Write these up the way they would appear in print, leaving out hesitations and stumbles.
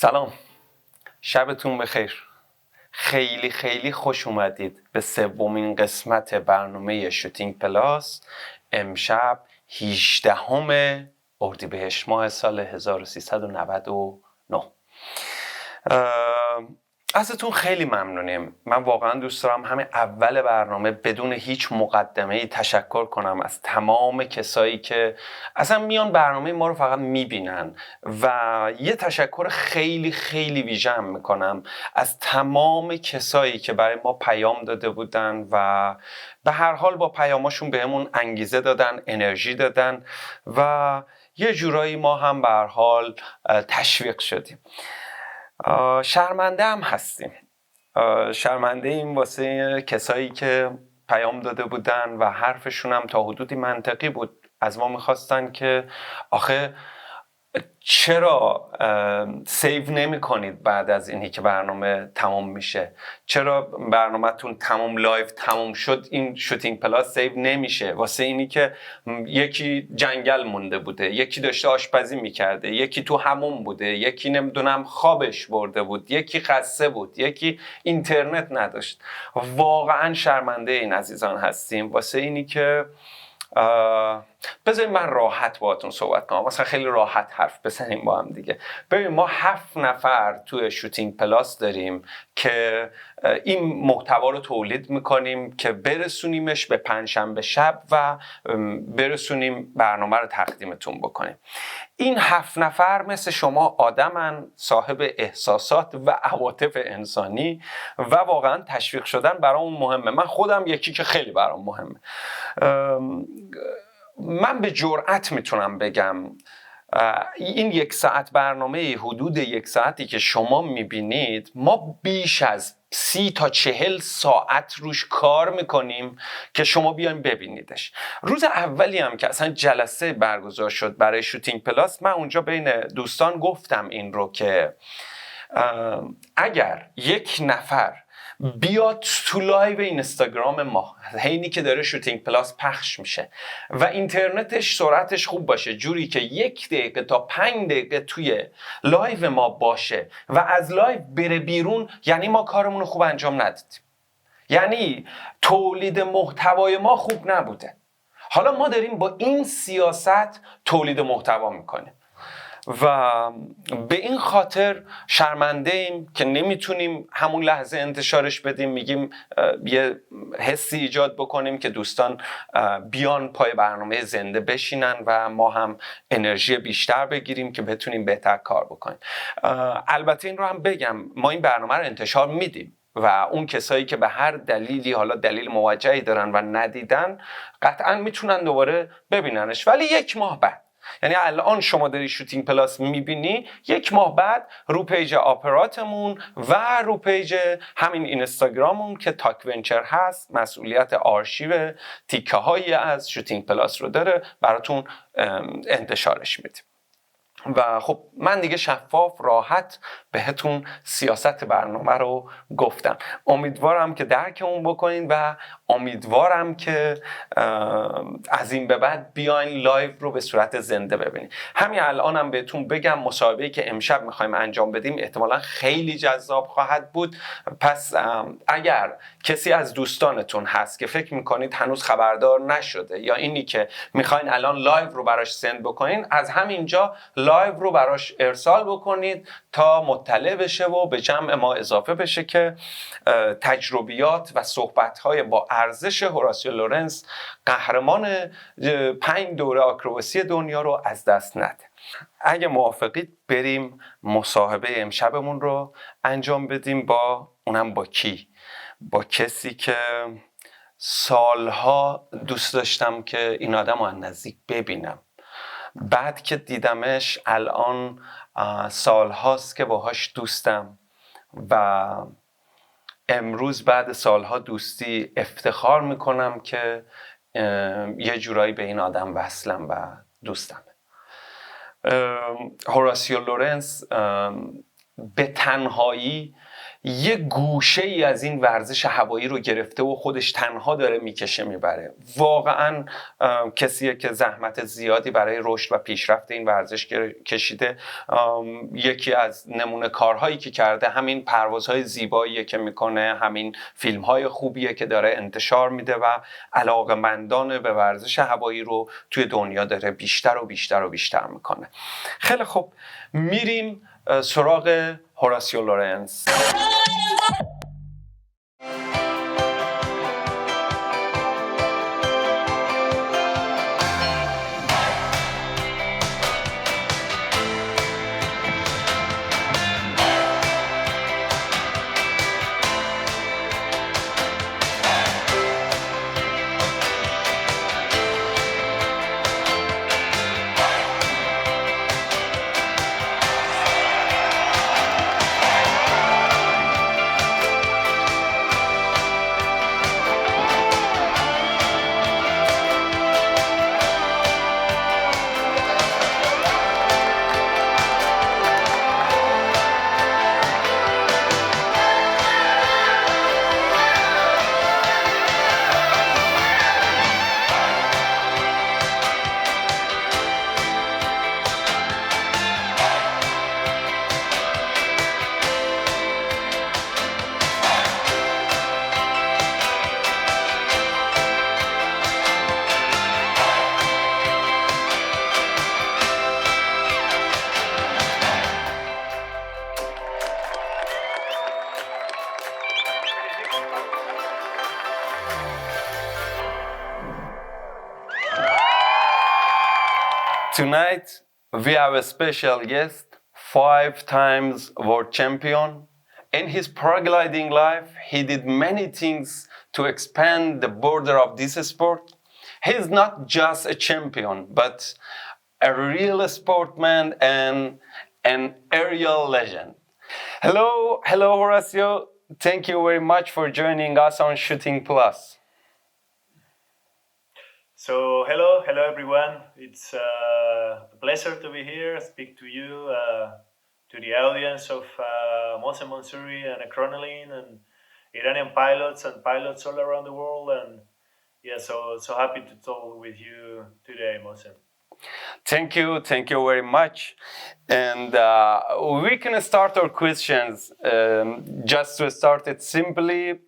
سلام، شبتون بخیر. خیلی خیلی خوش اومدید به سومین قسمت برنامه شوتینگ پلاس. امشب 18 اردیبهشت ماه سال 1399. ازتون خیلی ممنونیم. من واقعا دوست دارم همین اول برنامه بدون هیچ مقدمه‌ای تشکر کنم از تمام کسایی که اصلا میان برنامه ما رو فقط میبینن و یه تشکر خیلی خیلی ویژه میکنم از تمام کسایی که برای ما پیام داده بودن و به هر حال با پیاماشون بهمون انگیزه دادن، انرژی دادن و یه جورایی ما هم به هر حال تشویق شدیم. شرمنده هم هستیم. شرمنده این واسه کسایی که پیام داده بودن و حرفشون هم تا حدودی منطقی بود. از ما میخواستن که آخه چرا سیو نمی کنید بعد از اینی که برنامه تمام میشه؟ چرا برنامه‌تون تمام لایو تمام شد این شوتینگ پلاس سیو نمیشه؟ واسه اینی که یکی جنگل مونده بوده، یکی داشته آشپزی میکرده، یکی تو همون بوده، یکی نمیدونم خوابش برده بود، یکی خسته بود، یکی اینترنت نداشت. واقعا شرمنده این عزیزان هستیم. واسه اینی که بذارید من راحت باهاتون صحبت کنم، مثلا خیلی راحت حرف بزنیم با هم دیگه. ببین، ما 7 نفر توی شوتینگ پلاس داریم که این محتوا رو تولید میکنیم که برسونیمش به پنجشنبه شب و برسونیم برنامه رو تقدیمتون بکنیم. این 7 نفر مثل شما آدمن، صاحب احساسات و عواطف انسانی و واقعا تشویق شدن برام مهمه. من خودم یکی که خیلی برام مهمه. من به جرئت میتونم بگم این 1 ساعت برنامه، حدود 1 ساعتی که شما میبینید، ما بیش از 30 تا 40 ساعت روش کار میکنیم که شما بیاین ببینیدش. روز اولی هم که اصلا جلسه برگزار شد برای شوتینگ پلاس، من اونجا بین دوستان گفتم این رو که اگر 1 نفر بیاد تو لایو اینستاگرام ما حینی که داره شوتینگ پلاس پخش میشه و اینترنتش سرعتش خوب باشه، جوری که 1 دقیقه تا 5 دقیقه توی لایو ما باشه و از لایو بره بیرون، یعنی ما کارمون رو خوب انجام ندادیم، یعنی تولید محتوای ما خوب نبوده. حالا ما داریم با این سیاست تولید محتوا میکنیم و به این خاطر شرمنده ایم که نمیتونیم همون لحظه انتشارش بدیم. میگیم یه حسی ایجاد بکنیم که دوستان بیان پای برنامه زنده بشینن و ما هم انرژی بیشتر بگیریم که بتونیم بهتر کار بکنیم. البته این رو هم بگم، ما این برنامه رو انتشار میدیم و اون کسایی که به هر دلیلی، حالا دلیل موجهی دارن و ندیدن، قطعا میتونن دوباره ببیننش، ولی 1 ماه بعد. یعنی الان شما داری شوتینگ پلاس میبینی، 1 ماه بعد رو پیج آپراتمون و رو پیج همین اینستاگراممون که تاک ونچر هست، مسئولیت آرشیو تیکه هایی از شوتینگ پلاس رو داره، براتون انتشارش میدیم. و خب من دیگه شفاف راحت بهتون سیاست برنامه رو گفتم. امیدوارم که درکمون بکنین و امیدوارم که از این به بعد بیاین لایو رو به صورت زنده ببینین. همین الانم بهتون بگم مصاحبه‌ای که امشب میخوایم انجام بدیم احتمالاً خیلی جذاب خواهد بود. پس اگر کسی از دوستانتون هست که فکر میکنید هنوز خبردار نشده یا اینی که میخواین الان لایو رو براش سند بکنین، از همینجا لایو رو براش ارسال بکنید تا مطلع بشه و به جمع ما اضافه بشه که تجربیات و صحبت‌های با ارزش هوراسیو لورنس، قهرمان 5 دوره آکروباسی دنیا، رو از دست نده. اگه موافقید بریم مصاحبه امشبمون رو انجام بدیم با اونم با کی؟ با کسی که سالها دوست داشتم که این آدم رو از نزدیک ببینم. بعد که دیدمش الان سالهاست که باهاش دوستم و امروز بعد سالها دوستی افتخار میکنم که یه جورایی به این آدم وصلم و دوستم. هوراسیو لورنس به تنهایی یه گوشه ای از این ورزش هوایی رو گرفته و خودش تنها داره میکشه میبره. واقعا کسیه که زحمت زیادی برای رشد و پیشرفت این ورزش کشیده. یکی از نمونه کارهایی که کرده همین پروازهای زیباییه که میکنه، همین فیلمهای خوبیه که داره انتشار میده و علاقه‌مندان به ورزش هوایی رو توی دنیا داره بیشتر و بیشتر و بیشتر میکنه. خیلی خوب، میریم سراغ هوراسیو لورنس. Tonight, we have a special guest, 5 times world champion. In his paragliding life, he did many things to expand the border of this sport. He's not just a champion, but a real sportsman and an aerial legend. Hello, Horacio. Thank you very much for joining us on Shooting Plus. So hello everyone. It's a pleasure to be here, speak to you, to the audience of Mohsen Mansouri and Acronoline and Iranian pilots and pilots all around the world. And yeah, so happy to talk with you today, Mohsen. Thank you very much. And we can start our questions. Just to start it simply,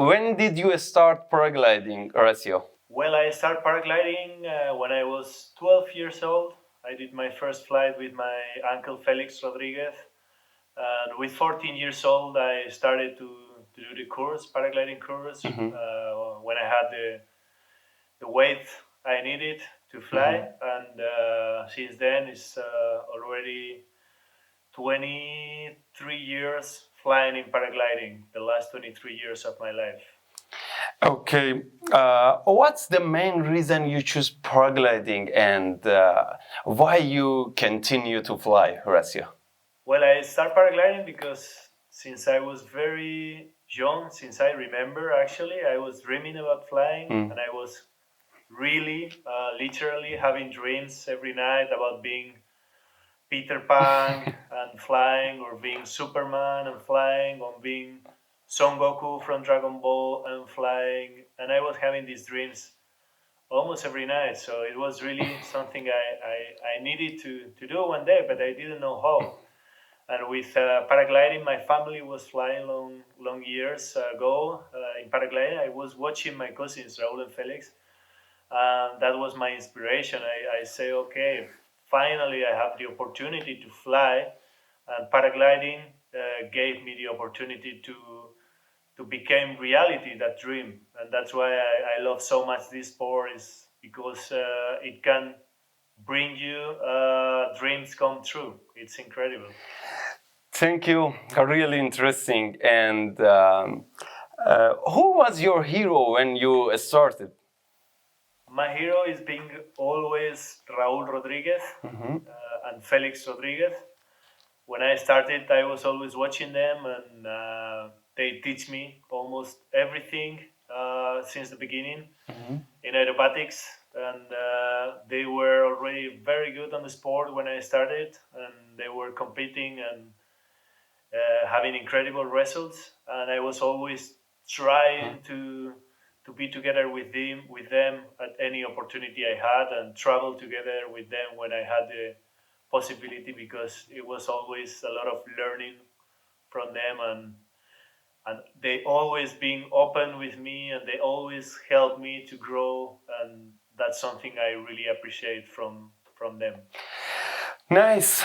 when did you start paragliding, Horacio? Well, I started paragliding when I was 12 years old. I did my first flight with my uncle Felix Rodriguez. And with 14 years old, I started to do the course, paragliding course, when I had the weight I needed to fly. And since then, it's already 23 years flying in paragliding, the last 23 years of my life. Okay, what's the main reason you choose paragliding and why you continue to fly, Horacio? Well, I started paragliding because since I was very young, since I remember actually, I was dreaming about flying and I was really, literally having dreams every night about being Peter Pan and flying, or being Superman and flying, or being Son Goku from Dragon Ball and flying. And I was having these dreams almost every night. So it was really something I needed to do one day, but I didn't know how. And with paragliding, my family was flying long years ago in paragliding. I was watching my cousins, Raul and Felix. That was my inspiration. I say, okay, finally I have the opportunity to fly, and paragliding gave me the opportunity to become reality, that dream. And that's why I love so much this sport, is because it can bring you dreams come true. It's incredible. Thank you. Really interesting. And who was your hero when you started? My hero is being always Raúl Rodriguez and Felix Rodriguez. When I started, I was always watching them, and they teach me almost everything since the beginning in aerobatics. and they were already very good on the sport when I started, and they were competing and having incredible results. And I was always trying to be together with them at any opportunity I had, and travel together with them when I had the possibility, because it was always a lot of learning from them, and they always being open with me, and they always help me to grow, and that's something I really appreciate from them. Nice.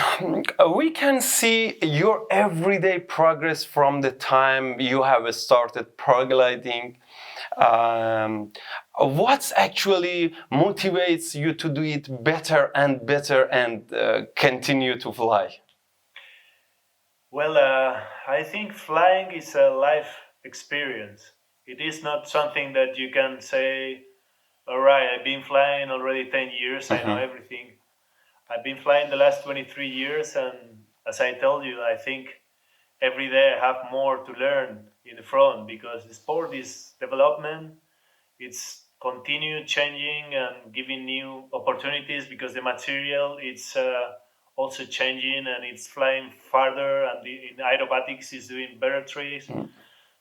We can see your everyday progress from the time you have started paragliding. What actually motivates you to do it better and better and continue to fly? Well, I think flying is a life experience. It is not something that you can say, all right, I've been flying already 10 years, I know Mhm. everything. I've been flying the last 23 years, and as I told you, I think every day I have more to learn in the front, because the sport is development. It's continue changing and giving new opportunities, because the material it's also changing, and it's flying farther, and in aerobatics is doing better tricks.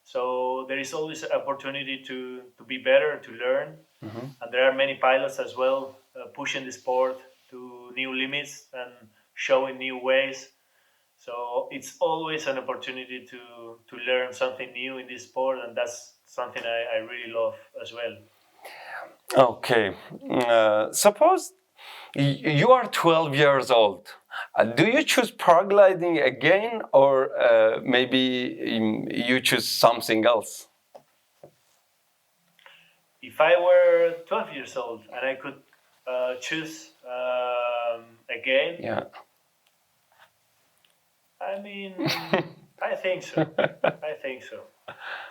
So there is always opportunity to be better, to learn, and there are many pilots as well pushing the sport to new limits and showing new ways. So it's always an opportunity to learn something new in this sport, and that's something I really love as well. Okay. Suppose you are 12 years old. Do you choose paragliding again, or maybe you choose something else? If I were 12 years old and I could choose again, Yeah. I mean, I think so. I think so.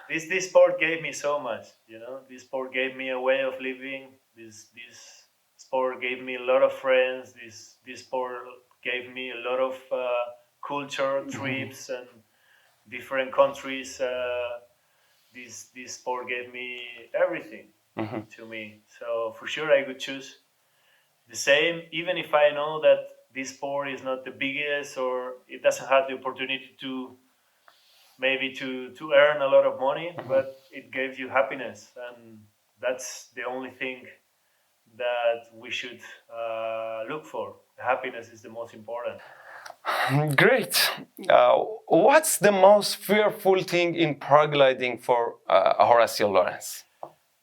This sport gave me so much. You know, this sport gave me a way of living. This sport gave me a lot of friends. This sport gave me a lot of culture trips and different countries. This sport gave me everything to me. So for sure, I would choose the same, even if I know that this sport is not the biggest, or it doesn't have the opportunity to maybe to earn a lot of money, but it gives you happiness, and that's the only thing that we should look for. Happiness is the most important. Great. What's the most fearful thing in paragliding for Horacio Llorens?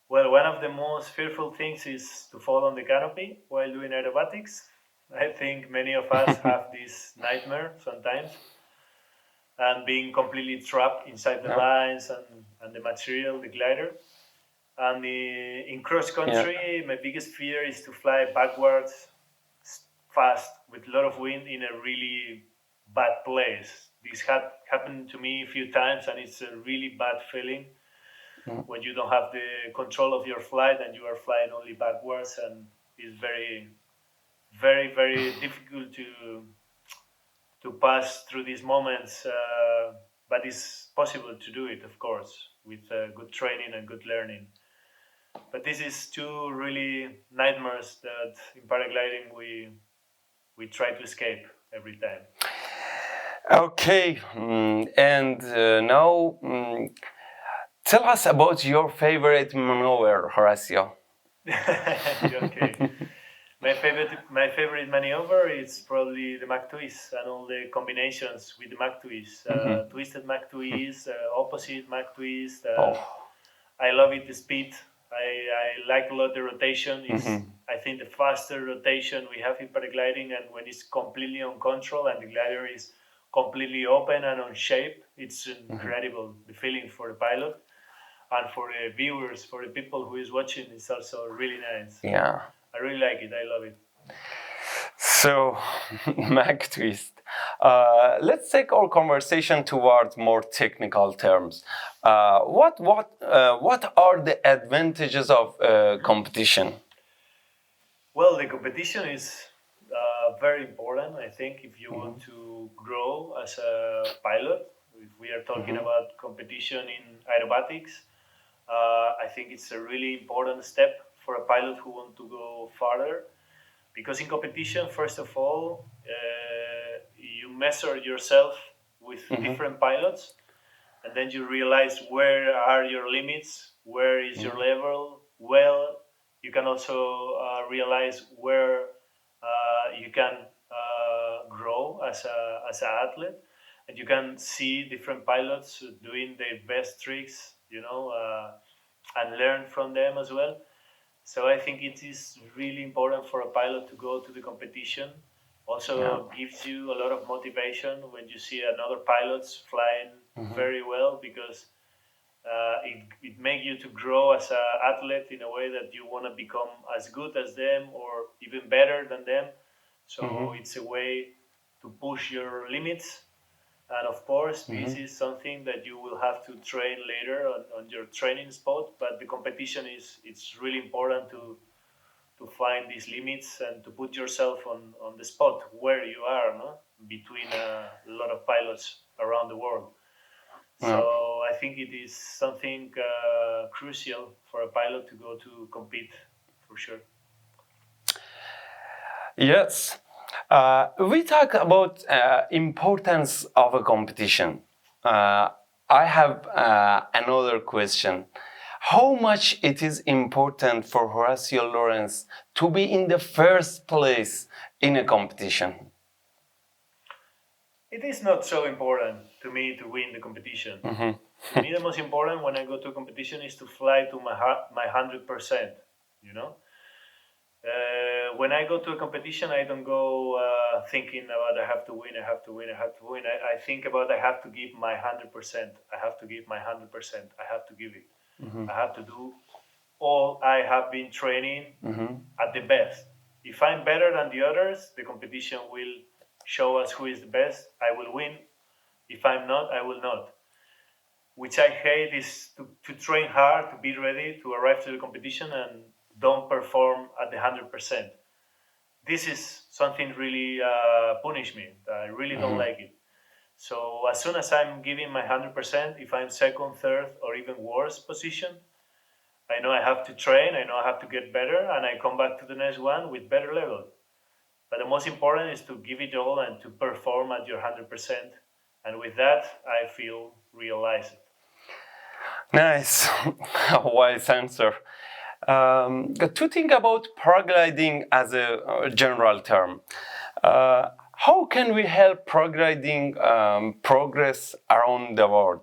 Well, one of the most fearful things is to fall on the canopy while doing aerobatics. I think many of us have this nightmare sometimes, and being completely trapped inside the Yeah. lines and the material, the glider. And in cross Yeah. country, my biggest fear is to fly backwards fast with a lot of wind in a really bad place. This had happened to me a few times, and it's a really bad feeling when you don't have the control of your flight and you are flying only backwards, and it's very, very, very difficult to pass through these moments. But it's possible to do it, of course, with good training and good learning. But this is two really nightmares that in paragliding we try to escape every time. Okay. And now tell us about your favorite maneuver, Horacio. Okay. My favorite maneuver is probably the Mac twist and all the combinations with the Mac twist. Twisted Mac twist, opposite Mac twist. Oh. I love it, the speed. I like a lot the rotation. It's I think the faster rotation we have in paragliding, and when it's completely on control and the glider is completely open and on shape, it's incredible. The feeling for the pilot and for the viewers, for the people who is watching, it's also really nice. Yeah. I really like it. I love it. So, Mac twist. Let's take our conversation toward more technical terms. What are the advantages of competition? Well, the competition is very important. I think if you want to grow as a pilot, if we are talking about competition in aerobatics, I think it's a really important step for a pilot who want to go farther. Because in competition, first of all, you measure yourself with different pilots, and then you realize where are your limits, where is your level. Well, you can also realize where you can grow as an athlete, and you can see different pilots doing their best tricks, and learn from them as well. So I think it is really important for a pilot to go to the competition. Also gives you a lot of motivation when you see another pilots flying very well, because it makes you to grow as an athlete in a way that you want to become as good as them or even better than them. So it's a way to push your limits. And of course, this is something that you will have to train later on your training spot. But the competition it's really important to find these limits and to put yourself on the spot where you are, no? Between a lot of pilots around the world. So I think it is something crucial for a pilot to go to compete, for sure. Yes. We talk about importance of a competition. I have another question. How much it is important for Horacio Llorens to be in the first place in a competition? It is not so important to me to win the competition. To me, the most important when I go to a competition is to fly to my 100%. You know, when I go to a competition, I don't go thinking about I have to win, I have to win, I have to win. I think about I have to give my 100%. I have to give my 100%. I have to give it. I have to do all I have been training at the best. If I'm better than the others, the competition will show us who is the best. I will win. If I'm not, I will not. Which I hate is to train hard, to be ready, to arrive to the competition and don't perform at the 100%. This is something really punish me. I really don't like it. So as soon as I'm giving my 100%, if I'm second, third, or even worse position, I know I have to train, I know I have to get better, and I come back to the next one with better level. But the most important is to give it all and to perform at your 100%. And with that, I feel realized. Nice. Wise answer. To think about paragliding as a general term, how can we help paragliding progress around the world?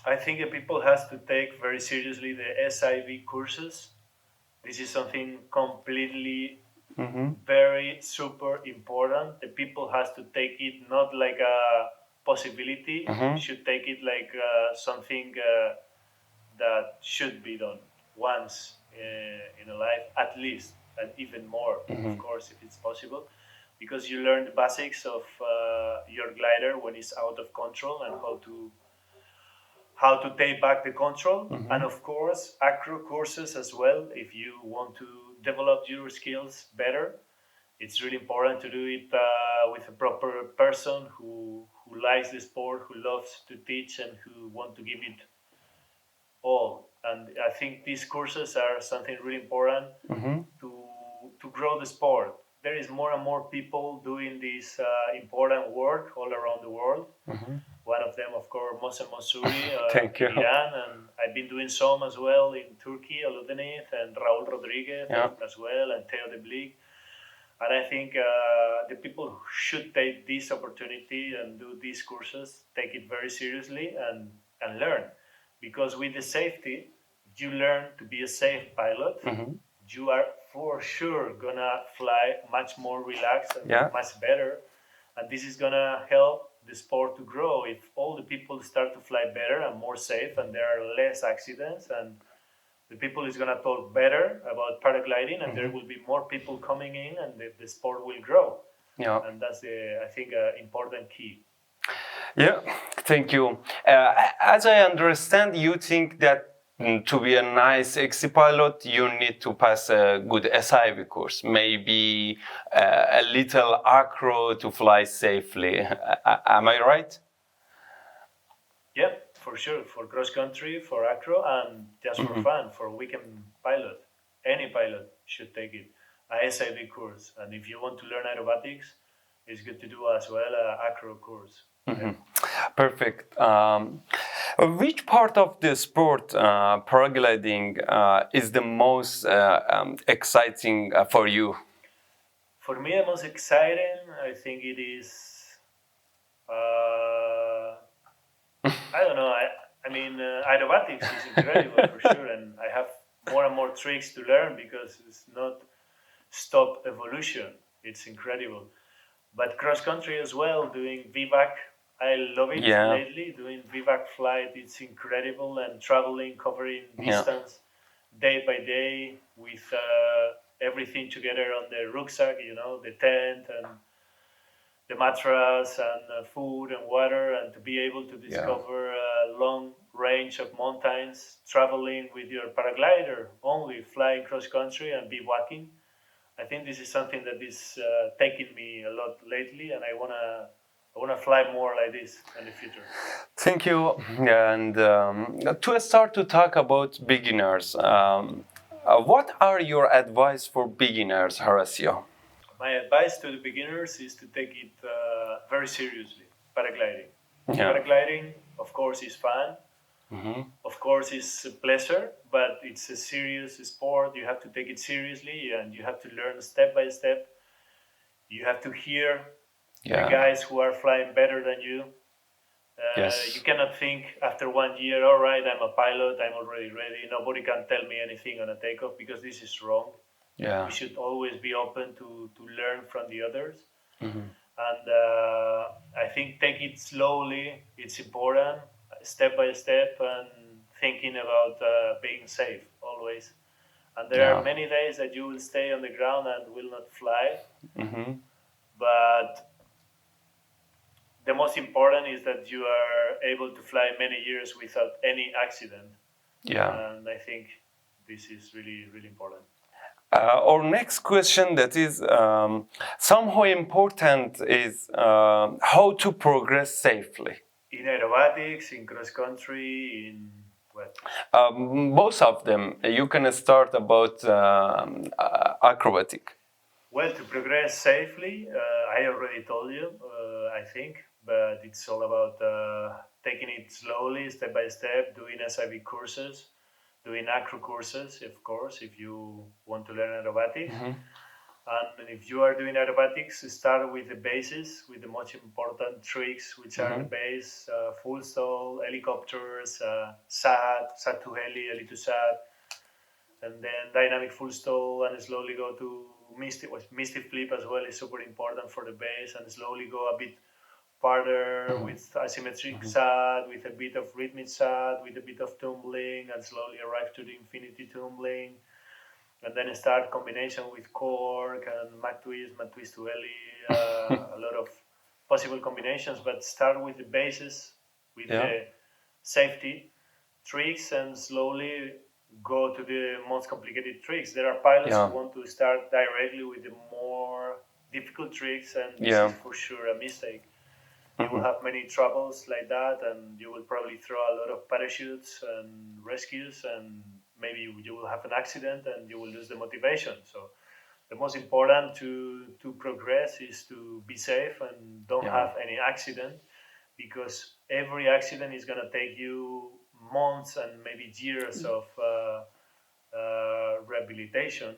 I think that people has to take very seriously the SIV courses. This is something completely very super important. The people has to take it not like a possibility, should take it like something that should be done once in a life, at least, and even more, of course, if it's possible, because you learn the basics of your glider when it's out of control and how to take back the control, and of course acro courses as well. If you want to develop your skills better, it's really important to do it with a proper person who likes the sport, who loves to teach, and who want to give it all. And I think these courses are something really important to grow the sport. There is more and more people doing this important work all around the world. One of them, of course, Mohsen Mansouri Thank you. in Iran, and I've been doing some as well in Turkey, Aludeniz, and Raul Rodriguez as well, and Theo de Blic. And I think the people should take this opportunity and do these courses, take it very seriously and learn. Because with the safety, you learn to be a safe pilot. You are for sure gonna fly much more relaxed and much better. And this is gonna help the sport to grow. If all the people start to fly better and more safe, and there are less accidents, and the people is gonna talk better about paragliding, and there will be more people coming in, and the sport will grow. And that's I think, important key. Yeah, thank you. As I understand, you think that to be a nice XC pilot, you need to pass a good SIV course, maybe a little acro to fly safely. Am I right? Yeah, for sure. For cross country, for acro, and just for fun, for weekend pilot. any pilot should take it, a SIV course. And if you want to learn aerobatics, it's good to do as well a acro course. Yeah. Perfect. Which part of the sport, paragliding, is the most exciting for you? For me, the most exciting, I think it is. I don't know. I mean, aerobatics is incredible for sure, and I have more and more tricks to learn because it's not stop evolution. It's incredible. But cross country as well, doing VBAC, I love it Yeah, lately. Doing VBAC flight, it's incredible, and traveling, covering yeah, distance day by day with everything together on the rucksack, the tent and the mattress and food and water, and to be able to yeah. discover a long range of mountains, traveling with your paraglider, only flying cross country and bivouacking. I think this is something that is taking me a lot lately, and I wanna fly more like this in the future. Thank you. And to start to talk about beginners, what are your advice for beginners, Horacio? My advice to the beginners is to take it very seriously. Paragliding. Yeah. Paragliding, of course, is fun. Mm-hmm. Of course, it's a pleasure, but it's a serious sport. You have to take it seriously, and you have to learn step by step. You have to hear the Yeah. guys who are flying better than you. You Yes. cannot think after 1 year, all right, I'm a pilot, I'm already ready. Nobody can tell me anything on a takeoff because this is wrong. We Yeah. should always be open to learn from the others. Mm-hmm. And I think take it slowly, it's important, step by step, and thinking about being safe always. And there are Yeah. many days that you will stay on the ground and will not fly, Mm-hmm. but the most important is that you are able to fly many years without any accident. Yeah. And I think this is really, really important. Our next question that is somehow important is how to progress safely. In aerobatics, in cross country, in what? Both of them. You can start about acrobatic. Well, to progress safely, I already told you, I think, but it's all about taking it slowly, step by step, doing SIV courses, doing acro courses, of course, if you want to learn aerobatics. Mm-hmm. And if you are doing aerobatics, start with the bases, with the most important tricks, which are the Mm-hmm. base, full stall, helicopters, SAT to heli, heli to SAT, and then dynamic full stall, and slowly go to misty flip as well is super important for the base, and slowly go a bit farther Mm-hmm. with asymmetric SAT, with a bit of rhythmic SAT, with a bit of tumbling, and slowly arrive to the infinity tumbling, and then start combination with cork and mag twist to heli, a lot of possible combinations, but start with the bases, with Yeah. the safety tricks, and slowly go to the most complicated tricks. There are pilots who Yeah. want to start directly with the more difficult tricks, and this Yeah. is for sure a mistake. You will Mm-hmm. have many troubles like that, and you will probably throw a lot of parachutes and rescues, and maybe you will have an accident and you will lose the motivation. So the most important to progress is to be safe and don't Yeah. have any accident, because every accident is going to take you months and maybe years of rehabilitation.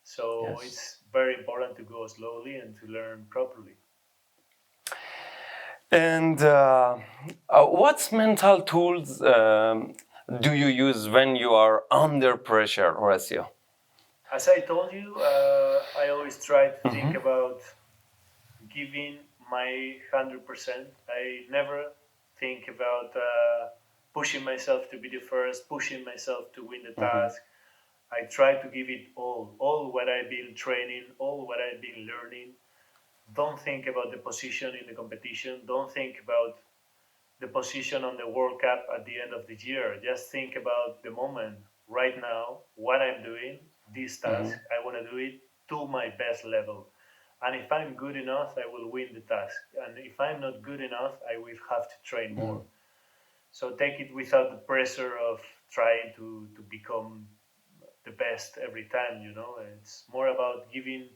So Yes. it's very important to go slowly and to learn properly. And what mental tools do you use when you are under pressure, Horacio? As I told you, I always try to think Mm-hmm. about giving my 100%. I never think about pushing myself to be the first, pushing myself to win the Mm-hmm. task. I try to give it all what I've been training, all what I've been learning. Don't think about the position in the competition. Don't think about the position on the World Cup at the end of the year. Just think about the moment right now, what I'm doing, this task. Mm-hmm. I want to do it to my best level. And if I'm good enough, I will win the task. And if I'm not good enough, I will have to train more. So take it without the pressure of trying to become the best every time. It's more about giving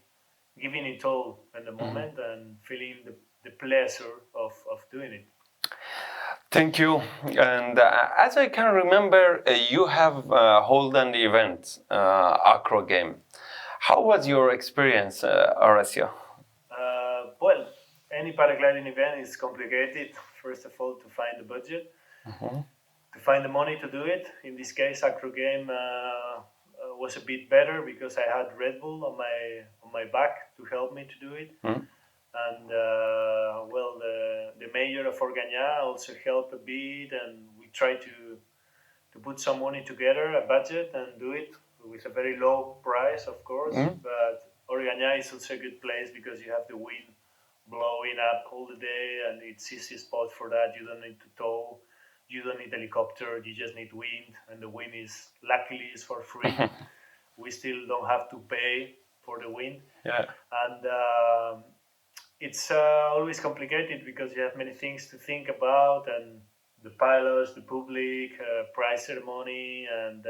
it all in the moment and feeling the pleasure of doing it. Thank you. And as I can remember, you have held an event, acro game. How was your experience, Horacio? Well, any paragliding event is complicated. First of all, to find the budget, to find the money to do it. In this case, acro game was a bit better because I had Red Bull on my back to help me to do it. And well, the mayor of Organyà also helped a bit, and we tried to put some money together, a budget, and do it with a very low price, of course. But Organyà is also a good place because you have the wind blowing up all the day, and it's easy spot for that. You don't need to tow, you don't need helicopter, you just need wind, and the wind is luckily is for free. We still don't have to pay for the wind. Yeah. And it's always complicated because you have many things to think about, and the pilots, the public, prize ceremony, and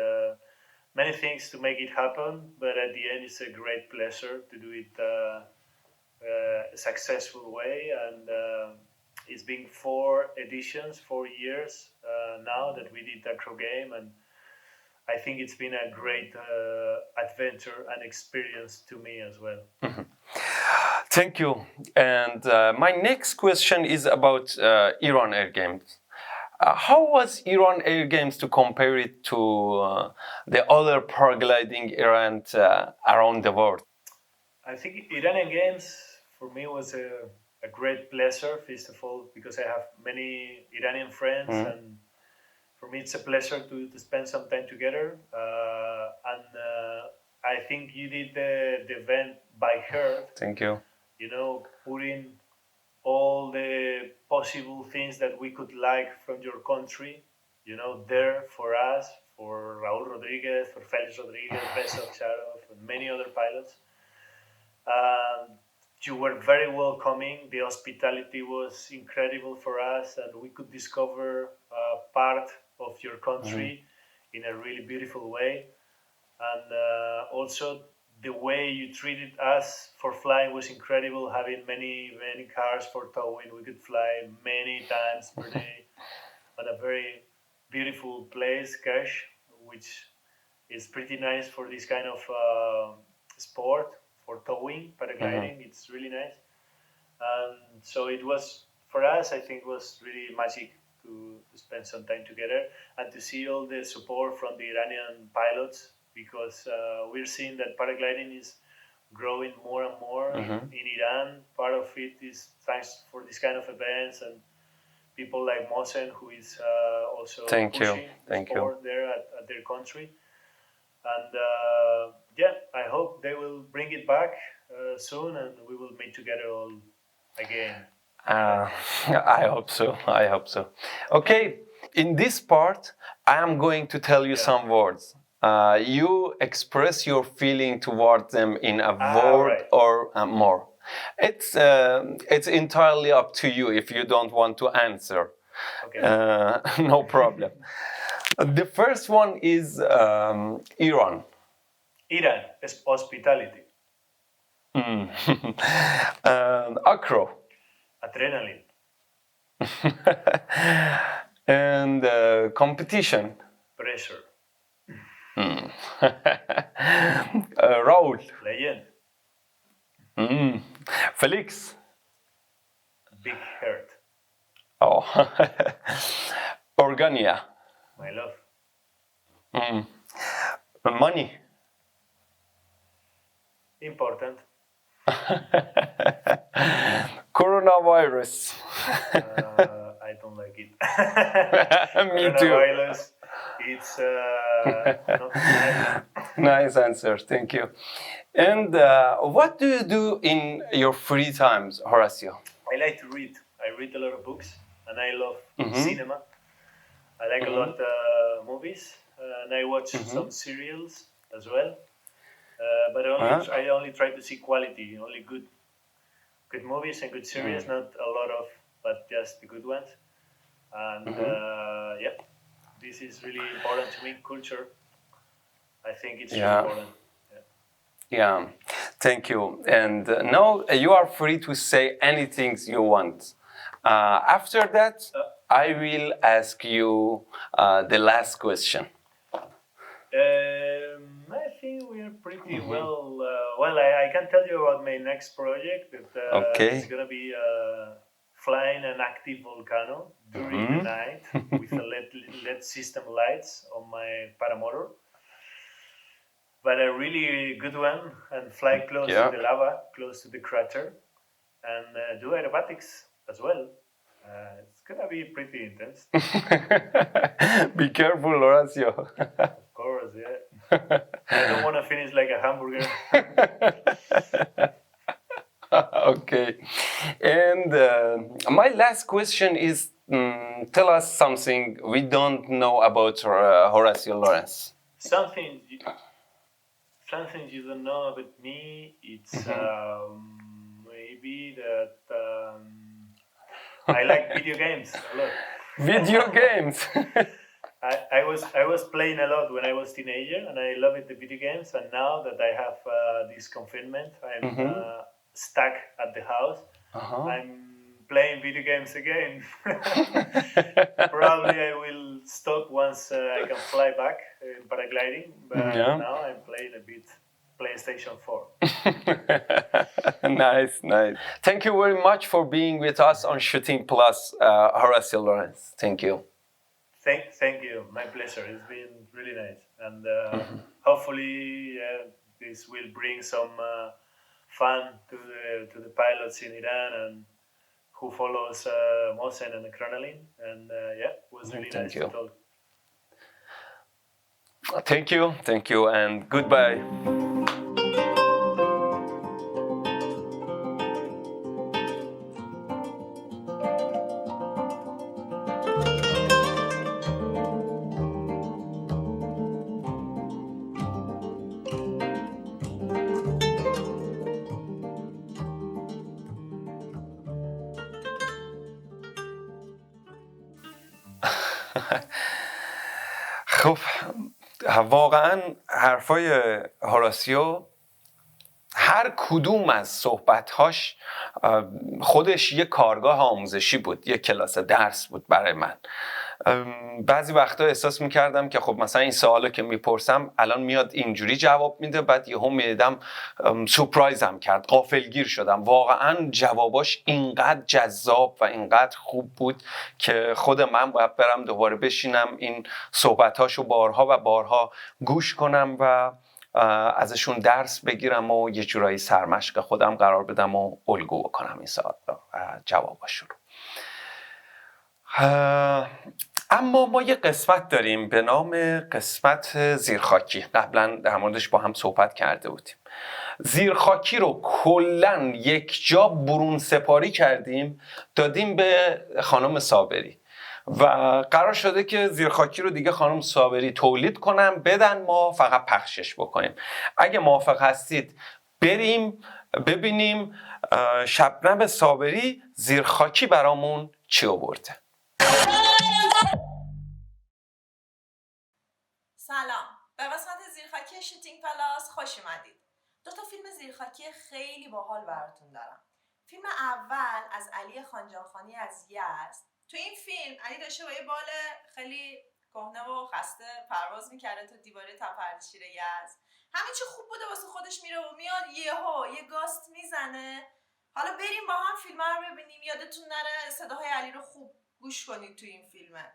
many things to make it happen. But at the end, it's a great pleasure to do it a successful way. And it's been 4 editions, 4 years now that we did acro game, and I think it's been a great adventure and experience to me as well. Thank you. And my next question is about Iran Air Games. How was Iran Air Games to compare it to the other paragliding events around the world? I think Iranian Games for me was a great pleasure, first of all, because I have many Iranian friends, and for me it's a pleasure to spend some time together. And I think you did the event by heart. Thank you. Putting all the possible things that we could like from your country, there for us, for Raúl Rodriguez, for Felix Rodriguez, Besok Sharov, and many other pilots. You were very welcoming. The hospitality was incredible for us, and we could discover part of your country in a really beautiful way. And also, the way you treated us for flying was incredible. Having many cars for towing, we could fly many times per day at a very beautiful place, Kesh, which is pretty nice for this kind of sport, for towing, paragliding. It's really nice. And so it was, for us, I think, was really magic to spend some time together and to see all the support from the Iranian pilots, because we're seeing that paragliding is growing more and more in Iran. Part of it is thanks for this kind of events and people like Mohsen, who is also pushing the sport there at their country. And I hope they will bring it back soon, and we will meet together all again. I hope so. I hope so. Okay, in this part, I am going to tell you some words. You express your feeling toward them in a word or more. It's entirely up to you if you don't want to answer. Okay. No problem. The first one is Iran. Iran is hospitality. Acro. Adrenaline. And competition. Pressure. Raúl. Legend. Felix. Big heart. Oh. Organyà. My love. Money. Important. Coronavirus. I don't like it. Me too. Coronavirus. It's not nice. Nice answer, thank you. And what do you do in your free times, Horacio? I like to read. I read a lot of books, and I love cinema. I like a lot movies, and I watch some serials as well. But I only try to see quality, only good movies and good series, not a lot of, but just the good ones. And this is really important to me, culture. I think it's really important. Yeah, thank you. And now you are free to say anything you want. After that, I will ask you the last question. I think we're pretty well. I can tell you about my next project. It's going to be flying an active volcano during the night with a LED system lights on my paramotor. But a really good one, and fly close to the lava, close to the crater, and do aerobatics as well. It's gonna be pretty intense. Be careful, Horacio. Of course, yeah. I don't want to finish like a hamburger. Okay. And my last question is, tell us something we don't know about Horacio Llorens. Something you don't know about me, it's maybe that I like video games a lot. Video games? I was playing a lot when I was teenager, and I love the video games. And now that I have this confinement, I'm stuck at the house. I'm playing video games again. Probably I will stop once I can fly back in paragliding. But now I'm playing a bit PlayStation 4. Nice. Thank you very much for being with us on Shooting Plus, Horacio Llorens. Thank you. Thank you. My pleasure. It's been really nice. And hopefully this will bring some fun to the pilots in Iran and who follows Mohsen and Adrenaline. And it was really nice to talk. Thank you, and goodbye. خب واقعا حرفای هوراسیو هر کدوم از صحبت‌هاش خودش یه کارگاه آموزشی بود، یه کلاس درس بود برای من. بعضی وقتا احساس میکردم که خب مثلا این سوالو که میپرسم الان میاد اینجوری جواب میده، بعد یهو میدم سورپرایزم کرد، غافلگیر شدم. واقعا جواباش اینقدر جذاب و اینقدر خوب بود که خود من باید برم دوباره بشینم این صحبتاشو بارها و بارها گوش کنم و ازشون درس بگیرم و یه جورایی سرمشق خودم قرار بدم و الگو بکنم این جواباشون رو. اما ما یه قسمت داریم به نام قسمت زیرخاکی. قبلا در موردش با هم صحبت کرده بودیم. زیرخاکی رو کلن یک جا برون سپاری کردیم، دادیم به خانم صابری و قرار شده که زیرخاکی رو دیگه خانم صابری تولید کنن، بدن، ما فقط پخشش بکنیم. اگه موافق هستید بریم ببینیم شبنم صابری زیرخاکی برامون چی آورده. سلام، به قسمت زیرخاکی شوتینگ پلاس خوش اومدید. 2 فیلم زیرخاکی خیلی باحال براتون دارم. فیلم اول از علی خانجانخانی از یزد. تو این فیلم علی داشته با یه بال خیلی کهنه و خسته پرواز میکرده تو دیواره تپه‌اردشیر یزد. همه چی خوب بوده واسه خودش، میره و میاد یه گاست میزنه. حالا بریم با هم فیلم رو ببینیم. یادتون نره صداهای علی رو خوب گوش کنید تو این فیلمه.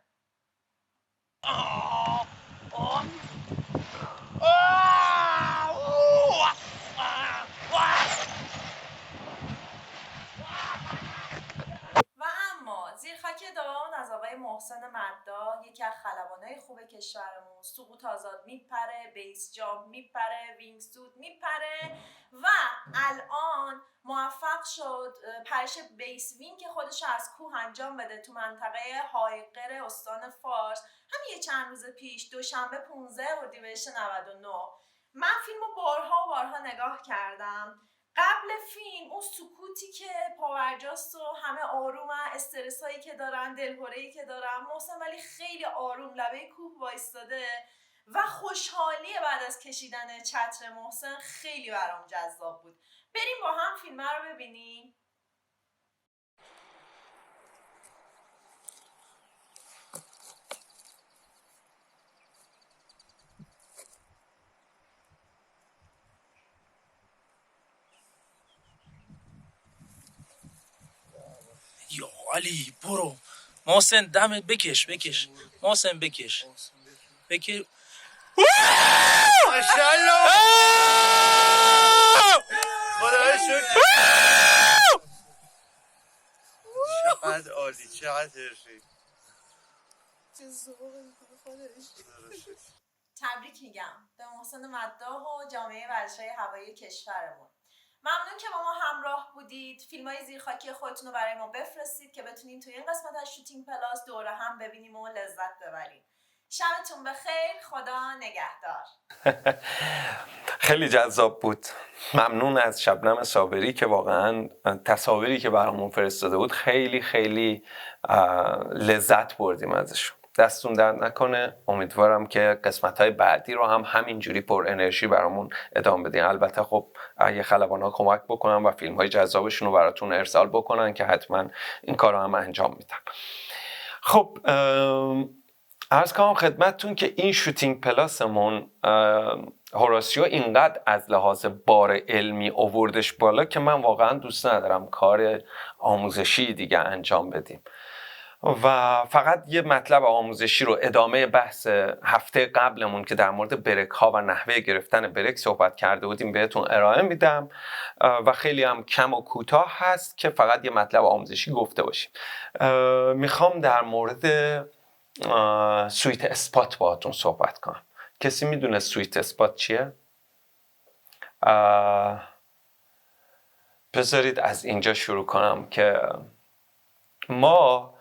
و اما زیرخاکی دوم از آقای محسن مداح، یکی از خلبانای خوب کشورمون. سقوط آزاد میپره، بیس جامپ میپره، وینگ سوت میپره و الان موفق شد پرش بیس وینگ خودش از کوه انجام بده تو منطقه هایقر استان فارس. همین چند روز پیش دوشنبه 15 اردیبهشت 99 من فیلمو بارها و بارها نگاه کردم. قبل فیلم اون سکوتی که پاورجاست و همه آرومن، استرسایی که دارن، دلهوره‌ای که دارن، محسن ولی خیلی آروم لبه کوه وایستاده و خوشحالی بعد از کشیدن چتر محسن خیلی برام جذاب بود. بریم با هم فیلم رو ببینیم. یا علی برو محسن دمت بکش محسن بکش ماشاءالله خدای شکر چقدر عالی چقدر حرفه‌ای تبریک میگم به محسن مداح و جامعه ورزش‌های هوایی کشورمون. ممنون که با ما همراه بودید. فیلم‌های زیرخاکی خودتون رو برای ما بفرستید که بتونیم توی این قسمت از شوتینگ پلاس دوره هم ببینیم و لذت ببریم. شبتون بخیر، خدا نگهدار. خیلی جذاب بود. ممنون از شبنم صابری که واقعا تصاویری که برامون فرستاده بود خیلی خیلی لذت بردیم ازشون. دستون درد نکنه. امیدوارم که قسمت‌های بعدی رو هم همینجوری پر انرژی برامون ادامه بدین. البته خب اگه خلبان‌ها کمک بکنن و فیلم‌های جذابشون رو براتون ارسال بکنن که حتما این کار رو هم انجام میدن. خب عرض کنم خدمتتون که این شوتینگ پلاسمون هوراسیو اینقدر از لحاظ بار علمی آوردش بالا که من واقعا دوست ندارم کار آموزشی دیگه انجام بدیم و فقط یه مطلب آموزشی رو ادامه بحث هفته قبلمون که در مورد برک ها و نحوه گرفتن برک صحبت کرده بودیم بهتون ارائه میدم و خیلی هم کم و کوتاه هست که فقط یه مطلب آموزشی گفته باشیم. میخوام در مورد سویت اسپات باهاتون صحبت کنم. کسی میدونه سویت اسپات چیه؟ بذارید از اینجا شروع کنم که ما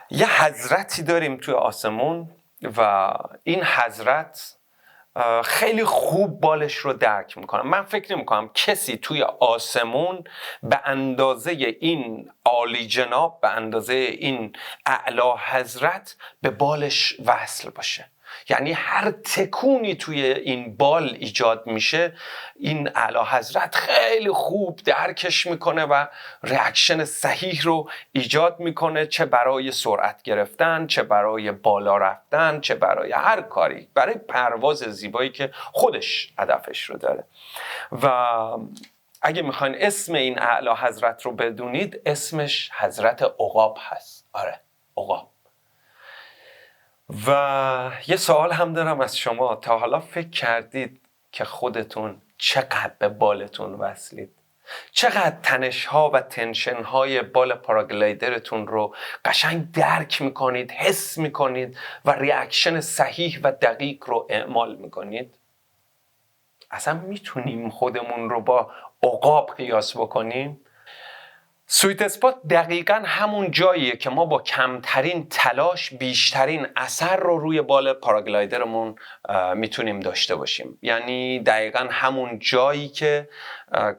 یه حضرتی داریم توی آسمون و این حضرت خیلی خوب بالش رو درک میکنه. من فکر نمیکنم کسی توی آسمون به اندازه این عالی جناب، به اندازه این اعلی حضرت به بالش وصل باشه. یعنی هر تکونی توی این بال ایجاد میشه این اعلی حضرت خیلی خوب درکش میکنه و ریاکشن صحیح رو ایجاد میکنه، چه برای سرعت گرفتن، چه برای بالا رفتن، چه برای هر کاری، برای پرواز زیبایی که خودش هدفش رو داره. و اگه میخواین اسم این اعلی حضرت رو بدونید اسمش حضرت عقاب هست. آره، عقاب. و یه سوال هم دارم از شما، تا حالا فکر کردید که خودتون چقدر به بالتون وصلید؟ چقدر تنش‌ها و تنشن‌های بال پاراگلایدرتون رو قشنگ درک میکنید، حس میکنید و ریاکشن صحیح و دقیق رو اعمال میکنید؟ اصلا میتونیم خودمون رو با عقاب قیاس بکنیم؟ سویت اسپات دقیقاً همون جاییه که ما با کمترین تلاش بیشترین اثر رو روی بال پاراگلایدرمون میتونیم داشته باشیم. یعنی دقیقاً همون جایی که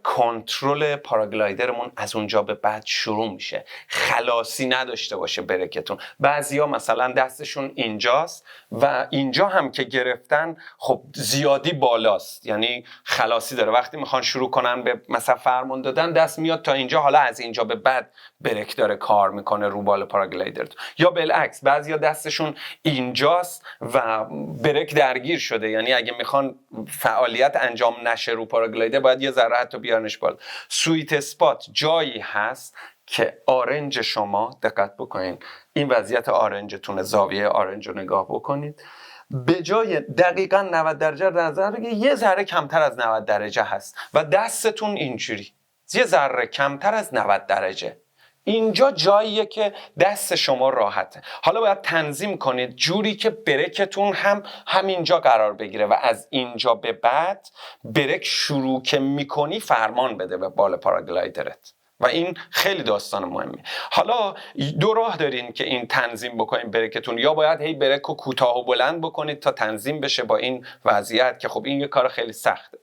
کنترل پاراگلایدرمون از اونجا به بعد شروع میشه. خلاصی نداشته باشه برکتون. بعضیا مثلا دستشون اینجاست و اینجا هم که گرفتن خب زیادی بالاست، یعنی خلاصی داره. وقتی میخوان شروع کنن به مثلا فرمان دادن دست میاد تا اینجا، حالا از اینجا به بعد برک داره کار میکنه رو بال پاراگلایدر. یا بالعکس بعضیا دستشون اینجاست و برک درگیر شده، یعنی اگه میخوان فعالیت انجام نشه رو پاراگلایدر باید یه ذره حتی بیارنش بالا. سویت اسپات جایی هست که آرنج شما، دقت بکنین این وضعیت آرنجتونه، زاویه آرنج رو نگاه بکنید، به جای دقیقاً 90 درجه در نظر بگیرید یه ذره کمتر از 90 درجه هست و دستتون اینجوری یه ذره کمتر از 90 درجه. اینجا جاییه که دست شما راحته. حالا باید تنظیم کنید جوری که برکتون هم همینجا قرار بگیره و از اینجا به بعد برک شروع که میکنی فرمان بده به بال پاراگلایدرت. و این خیلی داستان مهمی. حالا دو راه دارین که این تنظیم بکنین بریکتون، یا باید هی بریک رو کوتاه و بلند بکنید تا تنظیم بشه با این وضعیت که خب این یه کار خیلی سخته.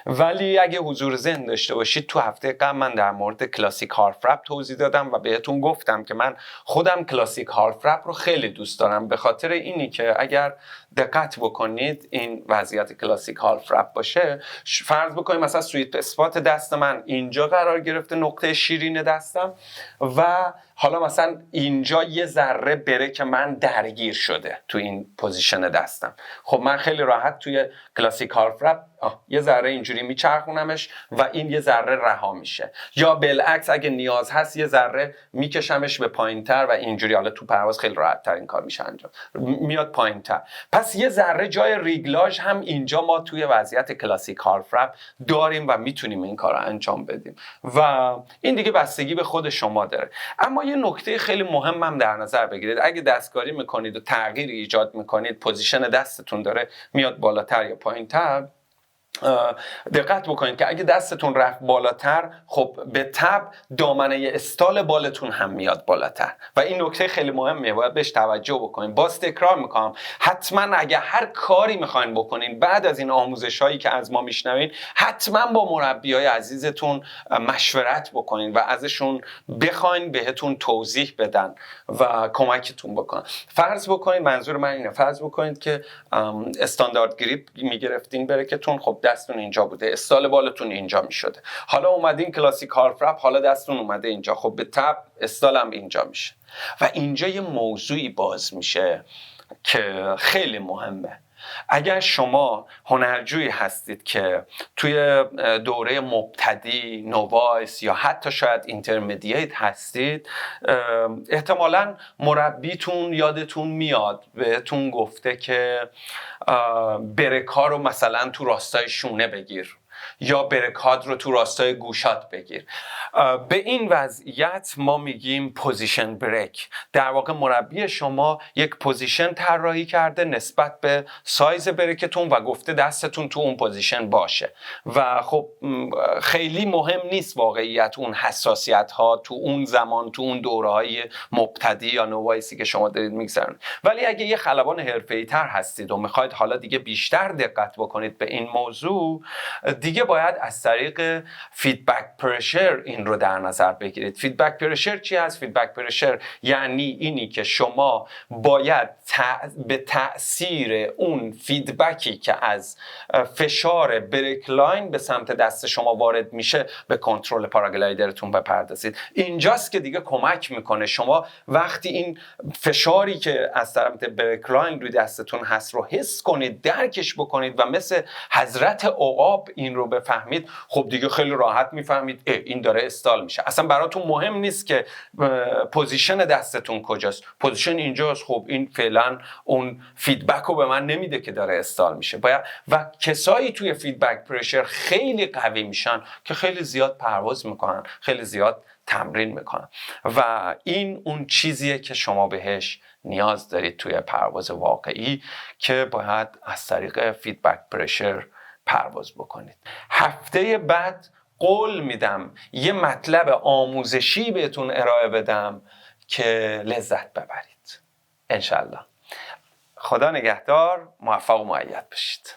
ولی اگه حضور ذهن داشته باشید، تو هفته قبل من در مورد کلاسیک هالف رپ توضیح دادم و بهتون گفتم که من خودم کلاسیک هالف رپ رو خیلی دوست دارم، به خاطر اینی که اگر دقت بکنید این وضعیت کلاسیک هالف رپ باشه، فرض بکنید مثلا سویت اسپات دست من اینجا قرار گرفته، نقطه شیرین دستم، و حالا مثلا اینجا یه ذره بریک من درگیر شده تو این پوزیشن دستم. خب من خیلی راحت توی کلاسیک هالف رپ یه ذره اینجوری میچرخونمش و این یه ذره رها میشه، یا بالعکس اگه نیاز هست یه ذره میکشمش به پایینتر و اینجوری، حالا تو پرواز خیلی راحت تر این کار میشه انجام، میاد پایینتر. پس یه ذره جای ریگلاژ هم اینجا ما توی وضعیت کلاسیک هالف رپ داریم و میتونیم این کار رو انجام بدیم و این دیگه بستگی به خود شما داره. اما یه نکته خیلی مهم هم در نظر بگیرید، اگه دستکاری میکنید و تغییر ایجاد میکنید، پوزیشن دستتون داره میاد بالاتر یا پایینتر، دقت بکنید که اگه دستتون رفت بالاتر، خب به تبع دامنه استال بالتون هم میاد بالاتر و این نکته خیلی مهمه، باید بهش توجه بکنید. باز تکرار میکنم، حتما اگه هر کاری میخواین بکنین بعد از این آموزش هایی که از ما میشنوین، حتما با مربیای عزیزتون مشورت بکنین و ازشون بخواین بهتون توضیح بدن و کمکتون بکنن. فرض بکنید، منظور من اینه، فرض بکنید که استاندارد گریپ میگرفتین بریکتون، خب دستتون اینجا بوده، استال بالتون اینجا میشده، حالا اومدین کلاسیک هالف رپ، حالا دستتون اومده اینجا، خب به تبع استال هم اینجا میشه و اینجا یه موضوعی باز میشه که خیلی مهمه. اگر شما هنرجویی هستید که توی دوره مبتدی، نووایس یا حتی شاید اینترمدییت هستید، احتمالاً مربیتون یادتون میاد بهتون گفته که برکا رو مثلا تو راستای شونه بگیر یا برکات رو تو راستای گوشات بگیر. به این وضعیت ما میگیم پوزیشن بریک. در واقع مربی شما یک پوزیشن طراحی کرده نسبت به سایز بریکتون و گفته دستتون تو اون پوزیشن باشه و خب خیلی مهم نیست واقعیت اون حساسیت ها تو اون زمان، تو اون دوره های مبتدی یا نووایسی که شما دارید میگذرونید. ولی اگه یه خلبان حرفه‌ای تر هستید و میخواید حالا دیگه بیشتر دقت بکنید به این موضوع، دیگه باید از طریق فیدبک پرشر این رو در نظر بگیرید. فیدبک پرشر چی هست؟ فیدبک پرشر یعنی اینی که شما باید به تأثیر اون فیدبکی که از فشار بریک لاین به سمت دست شما وارد میشه به کنترل پاراگلایدرتون بپردازید. اینجاست که دیگه کمک میکنه شما وقتی این فشاری که از طرف بریک لاین روی دستتون هست رو حس کنید، درکش بکنید و مثل حضرت عقاب این رو بفهمید، خب دیگه خیلی راحت میفهمید این داره استال میشه. اصلا براتون مهم نیست که پوزیشن دستتون کجاست، پوزیشن اینجاست، خب این فعلا اون فیدبک رو به من نمیده که داره استال میشه. و کسایی توی فیدبک پرشر خیلی قوی میشن که خیلی زیاد پرواز میکنن، خیلی زیاد تمرین میکنن و این اون چیزیه که شما بهش نیاز دارید توی پرواز واقعی که باید از طریق فیدبک پرشر پرواز بکنید. هفته بعد قول میدم یه مطلب آموزشی بهتون ارائه بدم که لذت ببرید انشالله. خدا نگهدار، موفق و مؤید باشید.